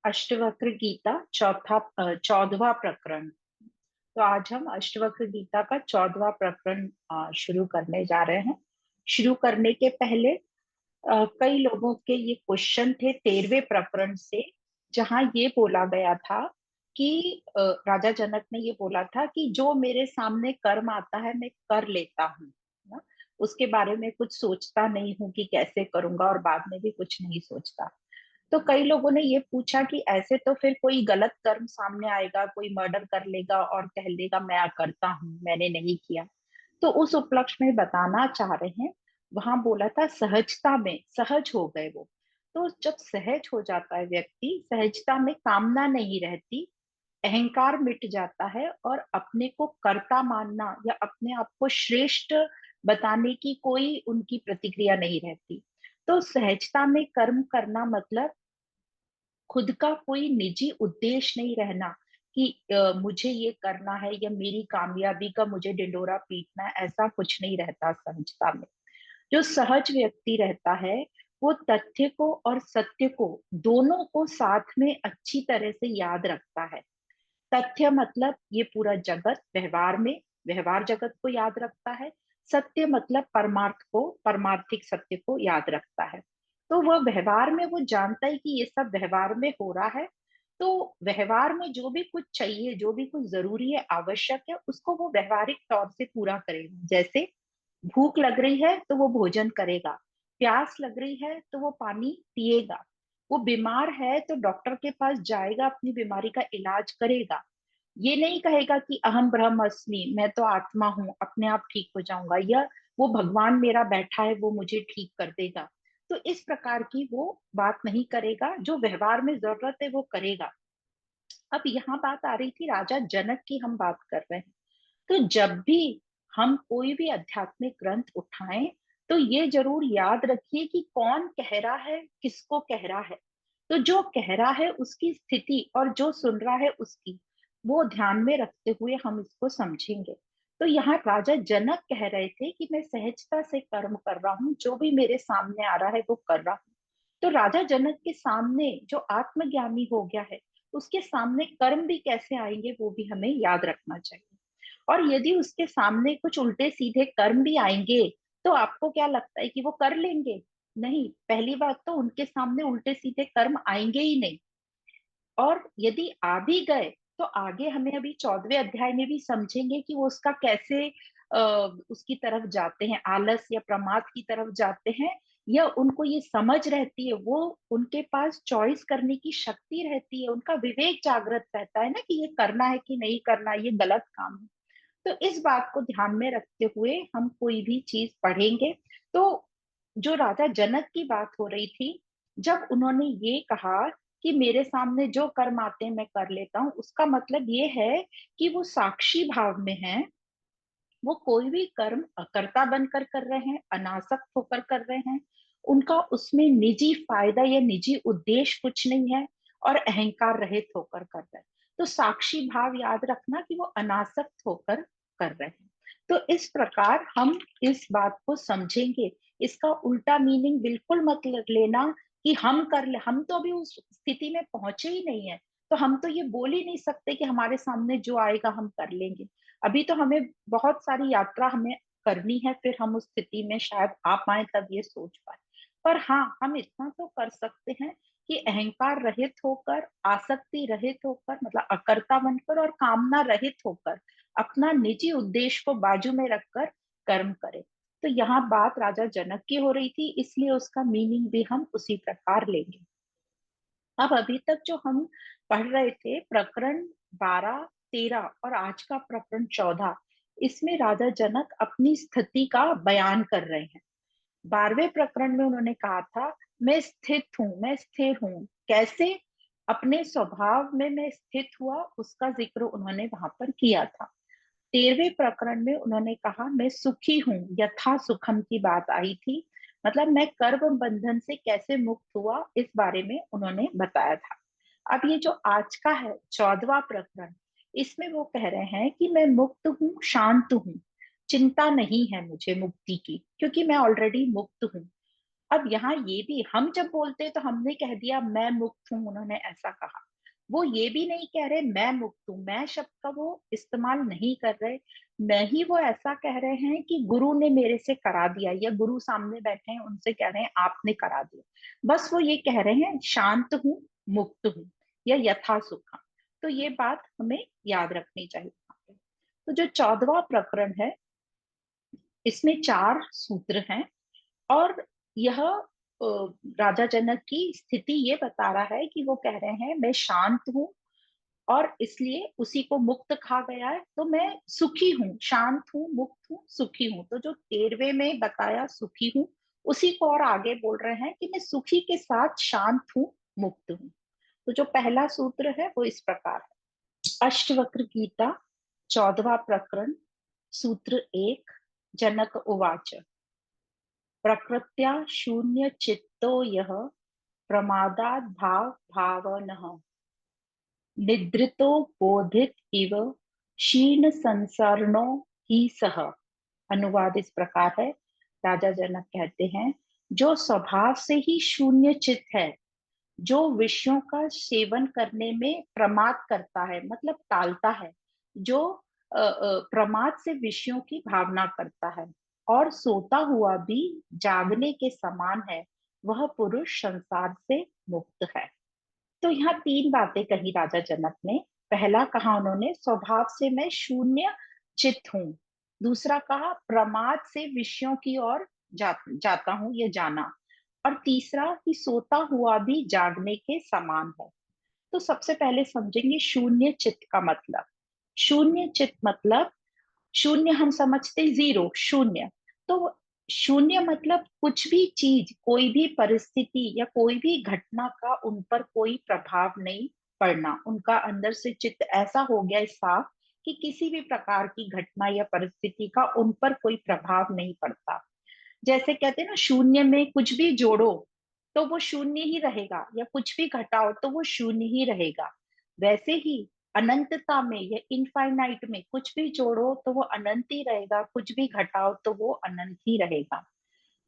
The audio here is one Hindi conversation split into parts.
अष्टवक्र गीता चौथा 14वां प्रकरण। तो आज हम अष्टवक्र गीता का 14वां प्रकरण शुरू करने जा रहे हैं। शुरू करने के पहले कई लोगों के ये क्वेश्चन थे 13वें प्रकरण से, जहां ये बोला गया था कि राजा जनक ने ये बोला था कि जो मेरे सामने कर्म आता है मैं कर लेता हूँ ना, उसके बारे में कुछ सोचता नहीं हूँ कि कैसे करूंगा, और बाद में भी कुछ नहीं सोचता। तो कई लोगों ने ये पूछा कि ऐसे तो फिर कोई गलत कर्म सामने आएगा, कोई मर्डर कर लेगा और कह देगा मैं करता हूँ, मैंने नहीं किया। तो उस उपलक्ष्य में बताना चाह रहे हैं, वहां बोला था सहजता में सहज हो गए वो। तो जब सहज हो जाता है व्यक्ति, सहजता में कामना नहीं रहती, अहंकार मिट जाता है और अपने को कर्ता मानना या अपने आप को श्रेष्ठ बताने की कोई उनकी प्रतिक्रिया नहीं रहती। तो सहजता में कर्म करना मतलब खुद का कोई निजी उद्देश्य नहीं रहना कि मुझे ये करना है या मेरी कामयाबी का मुझे ढिंडोरा पीटना है, ऐसा कुछ नहीं रहता सहजता में। जो सहज व्यक्ति रहता है वो तथ्य को और सत्य को दोनों को साथ में अच्छी तरह से याद रखता है। तथ्य मतलब ये पूरा जगत व्यवहार में, व्यवहार जगत को याद रखता है। सत्य मतलब परमार्थ को, परमार्थिक सत्य को याद रखता है। तो वह व्यवहार में वो जानता है कि ये सब व्यवहार में हो रहा है। तो व्यवहार में जो भी कुछ चाहिए, जो भी कुछ जरूरी है, आवश्यक है, उसको वो व्यवहारिक तौर से पूरा करेगा। जैसे भूख लग रही है तो वो भोजन करेगा, प्यास लग रही है तो वो पानी पिएगा, वो बीमार है तो डॉक्टर के पास जाएगा, अपनी बीमारी का इलाज करेगा। ये नहीं कहेगा कि अहम ब्रह्मस्मि, मैं तो आत्मा हूं, अपने आप ठीक हो जाऊंगा, या वो भगवान मेरा बैठा है वो मुझे ठीक कर देगा। तो इस प्रकार की वो बात नहीं करेगा, जो व्यवहार में जरूरत है वो करेगा। अब यहाँ बात आ रही थी राजा जनक की, हम बात कर रहे हैं। तो जब भी हम कोई भी आध्यात्मिक ग्रंथ उठाएं, तो ये जरूर याद रखिए कि कौन कह रहा है, किसको कह रहा है। तो जो कह रहा है उसकी स्थिति और जो सुन रहा है उसकी, वो ध्यान में रखते हुए हम इसको समझेंगे। तो यहाँ राजा जनक कह रहे थे कि मैं सहजता से कर्म कर रहा हूँ, जो भी मेरे सामने आ रहा है वो कर रहा हूँ। तो राजा जनक के सामने जो आत्मज्ञानी हो गया है, उसके सामने कर्म भी कैसे आएंगे वो भी हमें याद रखना चाहिए। और यदि उसके सामने कुछ उल्टे सीधे कर्म भी आएंगे, तो आपको क्या लगता है कि वो कर लेंगे? नहीं, पहली बात तो उनके सामने उल्टे सीधे कर्म आएंगे ही नहीं। और यदि आ भी गए तो आगे हमें अभी 14वें अध्याय में भी समझेंगे कि वो उसका कैसे उसकी तरफ जाते हैं, आलस या प्रमाद की तरफ जाते हैं, या उनको ये समझ रहती है, वो उनके पास चॉइस करने की शक्ति रहती है, उनका विवेक जागृत रहता है ना कि ये करना है कि नहीं करना, ये गलत काम है। तो इस बात को ध्यान में रखते हुए हम कोई भी चीज पढ़ेंगे। तो जो राजा जनक की बात हो रही थी, जब उन्होंने ये कहा कि मेरे सामने जो कर्म आते हैं मैं कर लेता हूँ, उसका मतलब ये है कि वो साक्षी भाव में है। वो कोई भी कर्म कर्ता बनकर कर रहे हैं, अनासक्त होकर कर रहे हैं। उनका उसमें निजी फायदा या निजी उद्देश्य कुछ नहीं है, और अहंकार रहित होकर कर रहे हैं। तो साक्षी भाव याद रखना कि वो अनासक्त होकर कर रहे हैं। तो इस प्रकार हम इस बात को समझेंगे। इसका उल्टा मीनिंग बिल्कुल मत लेना कि हम कर ले, हम तो अभी उस स्थिति में पहुंचे ही नहीं है, तो हम तो ये बोल ही नहीं सकते कि हमारे सामने जो आएगा हम कर लेंगे। अभी तो हमें बहुत सारी यात्रा हमें करनी है, फिर हम उस स्थिति में शायद आ पाए, तब ये सोच पाए। पर हाँ, हम इतना तो कर सकते हैं कि अहंकार रहित होकर, आसक्ति रहित होकर, मतलब अकर्ता बनकर और कामना रहित होकर, अपना निजी उद्देश्य को बाजू में रखकर कर्म करें। तो यहाँ बात राजा जनक की हो रही थी, इसलिए उसका मीनिंग भी हम उसी प्रकार लेंगे। अब अभी तक जो हम पढ़ रहे थे प्रकरण 12, 13 और आज का प्रकरण 14, इसमें राजा जनक अपनी स्थिति का बयान कर रहे हैं। 12वें प्रकरण में उन्होंने कहा था मैं स्थित हूं, मैं स्थिर हूं। कैसे? अपने स्वभाव में मैं स्थित हुआ, उसका जिक्र उन्होंने वहां पर किया था। 13वें प्रकरण में उन्होंने कहा मैं सुखी हूं, यथा सुखम की बात आई थी। मतलब मैं कर्म बंधन से कैसे मुक्त हुआ, इस बारे में उन्होंने बताया था। अब ये जो आज का है 14वां प्रकरण, इसमें वो कह रहे हैं कि मैं मुक्त हूँ, शांत हूँ, चिंता नहीं है मुझे मुक्ति की, क्योंकि मैं ऑलरेडी मुक्त हूँ। अब यहाँ ये भी हम जब बोलते हैं तो हमने कह दिया मैं मुक्त हूं, उन्होंने ऐसा कहा। वो ये भी नहीं कह रहे मैं मुक्त हूं, मैं शब्द का वो इस्तेमाल नहीं कर रहे। नहीं, वो ऐसा कह रहे हैं कि गुरु ने मेरे से करा दिया, या गुरु सामने बैठे हैं उनसे कह रहे हैं आपने करा दिया। बस वो ये कह रहे हैं शांत हूं, मुक्त हूं, या यथा सुखम। तो ये बात हमें याद रखनी चाहिए। तो जो 14वां प्रकरण है, इसमें 4 सूत्र हैं। और यह राजा जनक की स्थिति ये बता रहा है कि वो कह रहे हैं मैं शांत हूँ, और इसलिए उसी को मुक्त कहा गया है, तो मैं सुखी हूँ, शांत हूँ, मुक्त हूँ, सुखी हूँ। तो जो 13वें में बताया सुखी हूँ, उसी को और आगे बोल रहे हैं कि मैं सुखी के साथ शांत हूँ, मुक्त हूँ। तो जो पहला सूत्र है वो इस प्रकार है। अष्टवक्र गीता 14वां प्रकरण, सूत्र 1। जनक उवाच प्रकृत्या शून्य चित्तो यः प्रमादात् भाव भावनः निद्रितो बोधित इव क्षीण संसरणो ही सह। अनुवाद इस प्रकार है। राजा जनक कहते हैं, जो स्वभाव से ही शून्य चित्त है, जो विषयों का सेवन करने में प्रमाद करता है, मतलब टालता है, जो प्रमाद से विषयों की भावना करता है और सोता हुआ भी जागने के समान है, वह पुरुष संसार से मुक्त है। तो यहाँ 3 बातें कही राजा जनक ने। पहला कहा उन्होंने स्वभाव से मैं शून्य चित्त हूँ। दूसरा कहा प्रमाद से विषयों की ओर जाता हूँ, ये जाना। और तीसरा कि सोता हुआ भी जागने के समान है। तो सबसे पहले समझेंगे शून्य चित्त का मतलब। शून्य चित्त मतलब, शून्य हम समझते जीरो, शून्य। तो शून्य मतलब कुछ भी चीज, कोई भी परिस्थिति या कोई भी घटना का उन पर कोई प्रभाव नहीं पड़ना। उनका अंदर से चित्त ऐसा हो गया साफ कि किसी भी प्रकार की घटना या परिस्थिति का उन पर कोई प्रभाव नहीं पड़ता। जैसे कहते हैं ना, शून्य में कुछ भी जोड़ो तो वो शून्य ही रहेगा, या कुछ भी घटाओ तो वो शून्य ही रहेगा। वैसे ही अनंतता में या इनफाइनाइट में कुछ भी जोड़ो तो वो अनंत ही रहेगा, कुछ भी घटाओ तो वो अनंत ही रहेगा।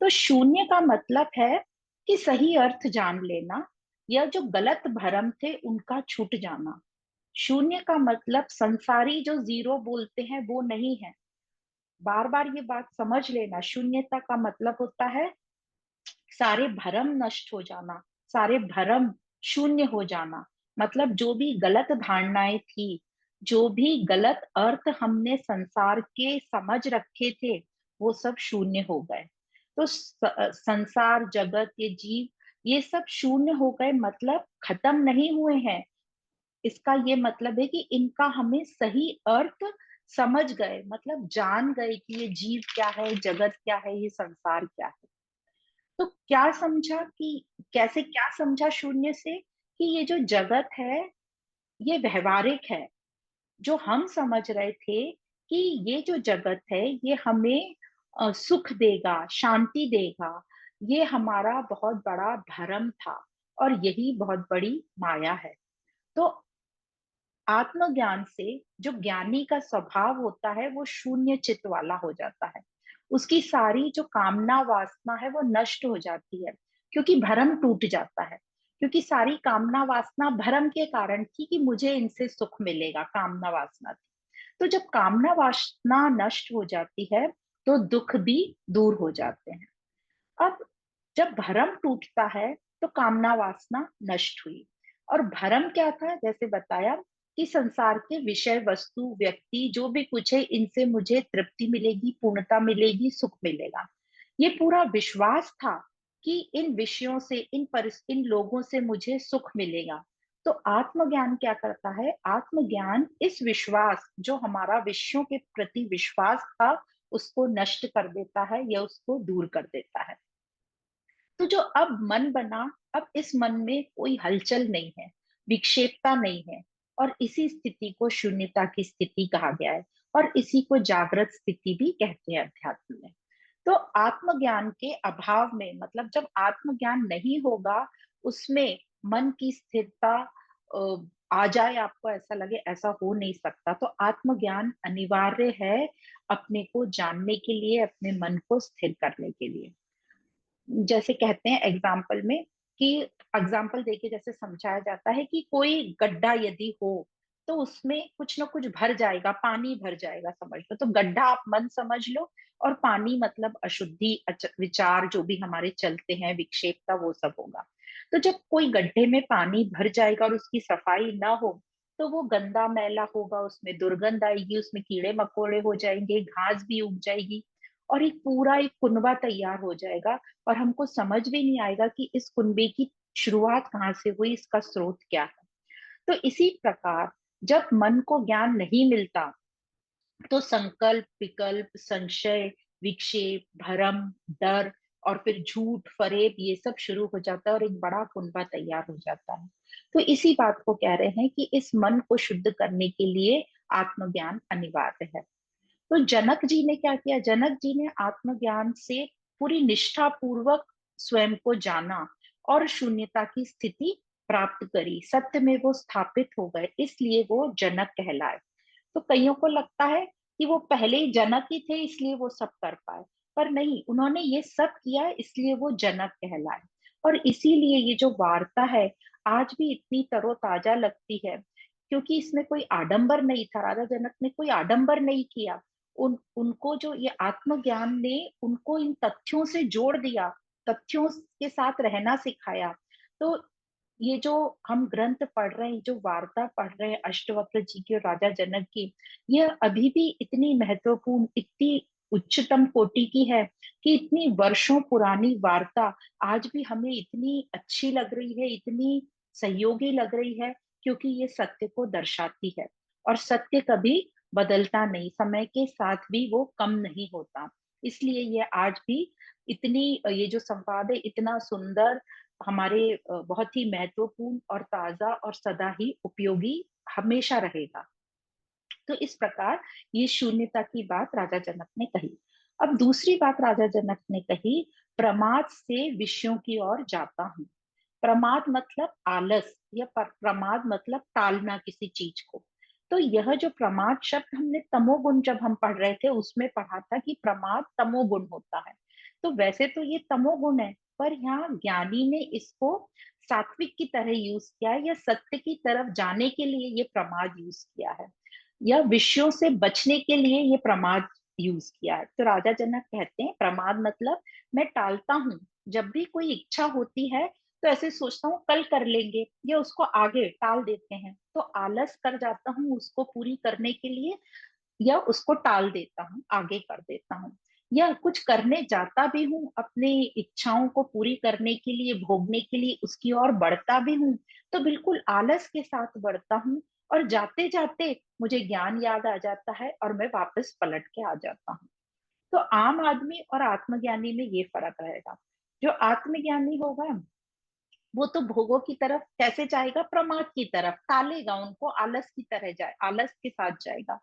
तो शून्य का मतलब है कि सही अर्थ जान लेना, या जो गलत भ्रम थे उनका छूट जाना। शून्य का मतलब संसारी जो जीरो बोलते हैं वो नहीं है। बार बार ये बात समझ लेना, शून्यता का मतलब होता है सारे भरम नष्ट हो जाना, सारे भरम शून्य हो जाना। मतलब जो भी गलत धारणाएं थी, जो भी गलत अर्थ हमने संसार के समझ रखे थे, वो सब शून्य हो गए। तो संसार, जगत, ये जीव, ये सब शून्य हो गए, मतलब खत्म नहीं हुए हैं। इसका ये मतलब है कि इनका हमें सही अर्थ समझ गए, मतलब जान गए कि ये जीव क्या है, जगत क्या है, ये संसार क्या है। तो क्या समझा कि कैसे, क्या समझा शून्य से, कि ये जो जगत है ये व्यवहारिक है। जो हम समझ रहे थे कि ये जो जगत है ये हमें सुख देगा, शांति देगा, ये हमारा बहुत बड़ा भ्रम था, और यही बहुत बड़ी माया है। तो आत्मज्ञान से जो ज्ञानी का स्वभाव होता है वो शून्य चित्त वाला हो जाता है। उसकी सारी जो कामना वासना है वो नष्ट हो जाती है, क्योंकि भरम टूट जाता है। क्योंकि सारी कामना वासना भरम के कारण थी कि मुझे इनसे सुख मिलेगा, कामना वासना थी। तो जब कामना वासना नष्ट हो जाती है तो दुख भी दूर हो जाते हैं। अब जब भरम टूटता है तो कामना वासना नष्ट हुई। और भरम क्या था, जैसे बताया कि संसार के विषय वस्तु व्यक्ति जो भी कुछ है, इनसे मुझे तृप्ति मिलेगी, पूर्णता मिलेगी, सुख मिलेगा। ये पूरा विश्वास था कि इन विषयों से, इन लोगों से मुझे सुख मिलेगा। तो आत्मज्ञान क्या करता है, आत्मज्ञान इस विश्वास, जो हमारा विषयों के प्रति विश्वास था, उसको नष्ट कर देता है या उसको दूर कर देता है। तो जो अब मन बना, अब इस मन में कोई हलचल नहीं है, विक्षेपता नहीं है, और इसी स्थिति को शून्यता की स्थिति कहा गया है। और इसी को जागृत स्थिति भी कहते हैं अध्यात्म में। तो आत्मज्ञान के अभाव में, मतलब जब आत्मज्ञान नहीं होगा, उसमें मन की स्थिरता आ जाए, आपको ऐसा लगे, ऐसा हो नहीं सकता। तो आत्मज्ञान अनिवार्य है अपने को जानने के लिए, अपने मन को स्थिर करने के लिए। जैसे कहते हैं एग्जाम्पल में कि एग्जाम्पल देके जैसे समझाया जाता है कि कोई गड्ढा यदि हो तो उसमें कुछ ना कुछ भर जाएगा, पानी भर जाएगा, समझ लो। तो गड्ढा आप मन समझ लो, और पानी मतलब अशुद्धि, विचार जो भी हमारे चलते हैं, विक्षेपता, वो सब होगा। तो जब कोई गड्ढे में पानी भर जाएगा और उसकी सफाई ना हो, तो वो गंदा मैला होगा, उसमें दुर्गंध आएगी, उसमें कीड़े मकोड़े हो जाएंगे, घास भी उग जाएगी, और एक पूरा एक कुनबा तैयार हो जाएगा। और हमको समझ भी नहीं आएगा कि इस कुनबे की शुरुआत कहाँ से हुई, इसका स्रोत क्या है। तो इसी प्रकार जब मन को ज्ञान नहीं मिलता, तो संकल्प, विकल्प, संशय, विक्षेप, भ्रम, डर, और फिर झूठ, फरेब, ये सब शुरू हो जाता है और एक बड़ा कुनबा तैयार हो जाता है। तो इसी बात को कह रहे हैं कि इस मन को शुद्ध करने के लिए आत्मज्ञान अनिवार्य है। तो जनक जी ने क्या किया? जनक जी ने आत्मज्ञान से पूरी निष्ठा पूर्वक स्वयं को जाना और शून्यता की स्थिति प्राप्त करी, सत्य में वो स्थापित हो गए, इसलिए वो जनक कहलाए। तो कईयों को लगता है कि वो पहले ही जनक ही थे इसलिए वो सब कर पाए, पर नहीं, उन्होंने ये सब किया इसलिए वो जनक कहलाए। और इसीलिए ये जो वार्ता है आज भी इतनी तरोताजा लगती है, क्योंकि इसमें कोई आडंबर नहीं था, राजा जनक ने कोई आडंबर नहीं किया। उनको जो ये आत्मज्ञान ने उनको इन तथ्यों से जोड़ दिया, तथ्यों के साथ रहना सिखाया। तो ये जो हम ग्रंथ पढ़ रहे हैं, जो वार्ता पढ़ रहे हैं अष्टवक्र जी की और राजा जनक की, यह अभी भी इतनी महत्वपूर्ण, इतनी उच्चतम कोटि की है कि इतनी वर्षों पुरानी वार्ता आज भी हमें इतनी अच्छी लग रही है, इतनी सहयोगी लग रही है, क्योंकि ये सत्य को दर्शाती है। और सत्य कभी बदलता नहीं, समय के साथ भी वो कम नहीं होता। इसलिए ये आज भी इतनी, ये जो संवाद है इतना सुंदर, हमारे बहुत ही महत्वपूर्ण और ताजा और सदा ही उपयोगी हमेशा रहेगा। तो इस प्रकार ये शून्यता की बात राजा जनक ने कही। अब दूसरी बात राजा जनक ने कही, प्रमाद से विषयों की ओर जाता हूं। प्रमाद मतलब आलस, या प्रमाद मतलब टालना किसी चीज को। तो यह जो प्रमाद शब्द हमने तमोगुण जब हम पढ़ रहे थे उसमें पढ़ा था कि प्रमाद तमोगुण होता है। तो वैसे तो ये तमोगुण है, पर यहाँ ज्ञानी ने इसको सात्विक की तरह यूज किया है, या सत्य की तरफ जाने के लिए ये प्रमाद यूज किया है, या विषयों से बचने के लिए ये प्रमाद यूज किया है। तो राजा जनक कहते हैं प्रमाद मतलब मैं टालता हूँ, जब भी कोई इच्छा होती है तो ऐसे सोचता हूँ कल कर लेंगे, या उसको आगे टाल देते हैं, तो आलस कर जाता हूँ उसको पूरी करने के लिए, या उसको टाल देता हूँ, आगे कर देता हूँ। या कुछ करने जाता भी हूँ अपनी इच्छाओं को पूरी करने के लिए, भोगने के लिए, उसकी ओर बढ़ता भी हूँ, तो बिल्कुल आलस के साथ बढ़ता हूँ, और जाते जाते मुझे ज्ञान याद आ जाता है और मैं वापस पलट के आ जाता हूँ। तो आम आदमी और आत्मज्ञानी में ये फर्क रहेगा। जो आत्मज्ञानी होगा वो तो भोगों की तरफ कैसे जाएगा? प्रमाद की तरफ टालेगा उनको, आलस की तरह जाए, आलस के साथ जाएगा।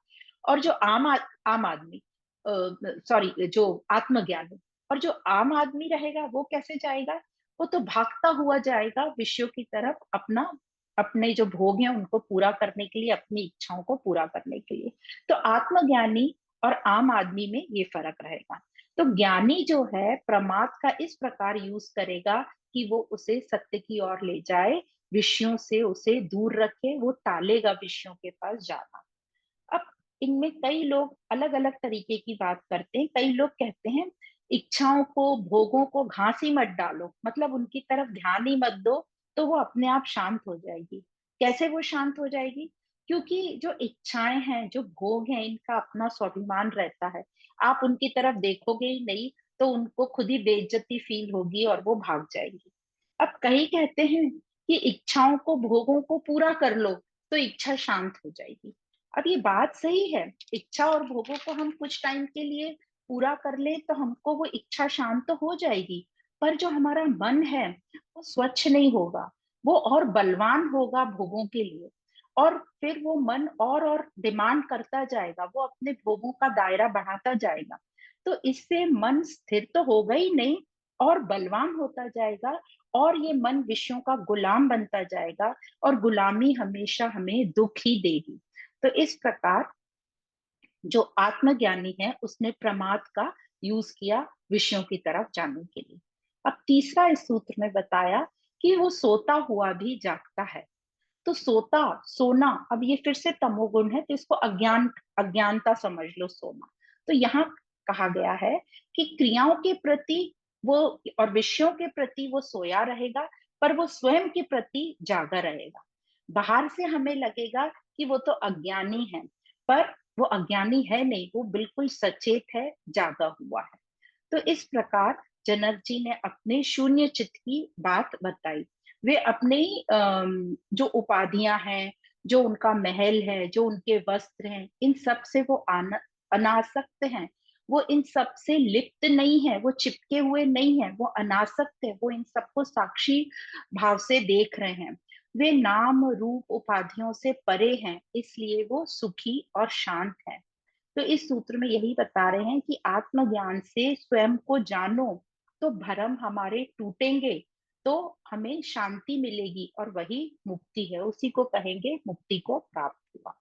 और जो आम आदमी, सॉरी, जो आत्मज्ञानी, और जो आम आदमी रहेगा वो कैसे जाएगा? वो तो भागता हुआ जाएगा विषयों की तरफ, अपना, अपने जो भोग हैं उनको पूरा करने के लिए, अपनी इच्छाओं को पूरा करने के लिए। तो आत्मज्ञानी और आम आदमी में ये फर्क रहेगा। तो ज्ञानी जो है प्रमाद का इस प्रकार यूज करेगा कि वो उसे सत्य की ओर ले जाए, विषयों से उसे दूर रखे, वो टालेगा विषयों के पास जाना। अब इनमें कई लोग अलग अलग तरीके की बात करते हैं। कई लोग कहते हैं इच्छाओं को, भोगों को घास ही मत डालो, मतलब उनकी तरफ ध्यान ही मत दो, तो वो अपने आप शांत हो जाएगी। कैसे वो शांत हो जाएगी? क्योंकि जो इच्छाएं हैं, जो भोग हैं, इनका अपना स्वाभिमान रहता है। आप उनकी तरफ देखोगे ही नहीं तो उनको खुद ही बेइज्जती फील होगी और वो भाग जाएगी। अब कई कहते हैं कि इच्छाओं को, भोगों को पूरा कर लो तो इच्छा शांत हो जाएगी। अब ये बात सही है, इच्छा और भोगों को हम कुछ टाइम के लिए पूरा कर लें तो हमको वो इच्छा शांत तो हो जाएगी, पर जो हमारा मन है वो स्वच्छ नहीं होगा, वो और बलवान होगा भोगों के लिए। और फिर वो मन और डिमांड करता जाएगा, वो अपने भोगों का दायरा बढ़ाता जाएगा। तो इससे मन स्थिर तो होगा ही नहीं, और बलवान होता जाएगा, और ये मन विषयों का गुलाम बनता जाएगा, और गुलामी हमेशा हमें दुख ही देगी। तो इस प्रकार जो आत्मज्ञानी है उसने प्रमाद का यूज किया विषयों की तरफ जाने के लिए। अब तीसरा इस सूत्र में बताया कि वो सोता हुआ भी जागता है। तो सोता, सोना, अब ये फिर से तमोगुण है, तो इसको अज्ञानता समझ लो सोना। तो यहाँ कहा गया है कि क्रियाओं के प्रति वो और विषयों के प्रति वो सोया रहेगा, पर वो स्वयं के प्रति जागा रहेगा। बाहर से हमें लगेगा कि वो तो अज्ञानी है, पर वो अज्ञानी है नहीं, वो बिल्कुल सचेत है, जागा हुआ है। तो इस प्रकार जनक जी ने अपने शून्य चित्त की बात बताई। वे अपने जो उपाधियां हैं, जो उनका महल है, जो उनके वस्त्र हैं, इन सब से वो अनासक्त हैं। वो इन सब से लिप्त नहीं है, वो चिपके हुए नहीं है, वो अनासक्त है, वो इन सबको साक्षी भाव से देख रहे हैं। वे नाम रूप उपाधियों से परे हैं, इसलिए वो सुखी और शांत है। तो इस सूत्र में यही बता रहे हैं कि आत्मज्ञान से स्वयं को जानो, तो भरम हमारे टूटेंगे, तो हमें शांति मिलेगी, और वही मुक्ति है, उसी को कहेंगे मुक्ति को प्राप्त हुआ।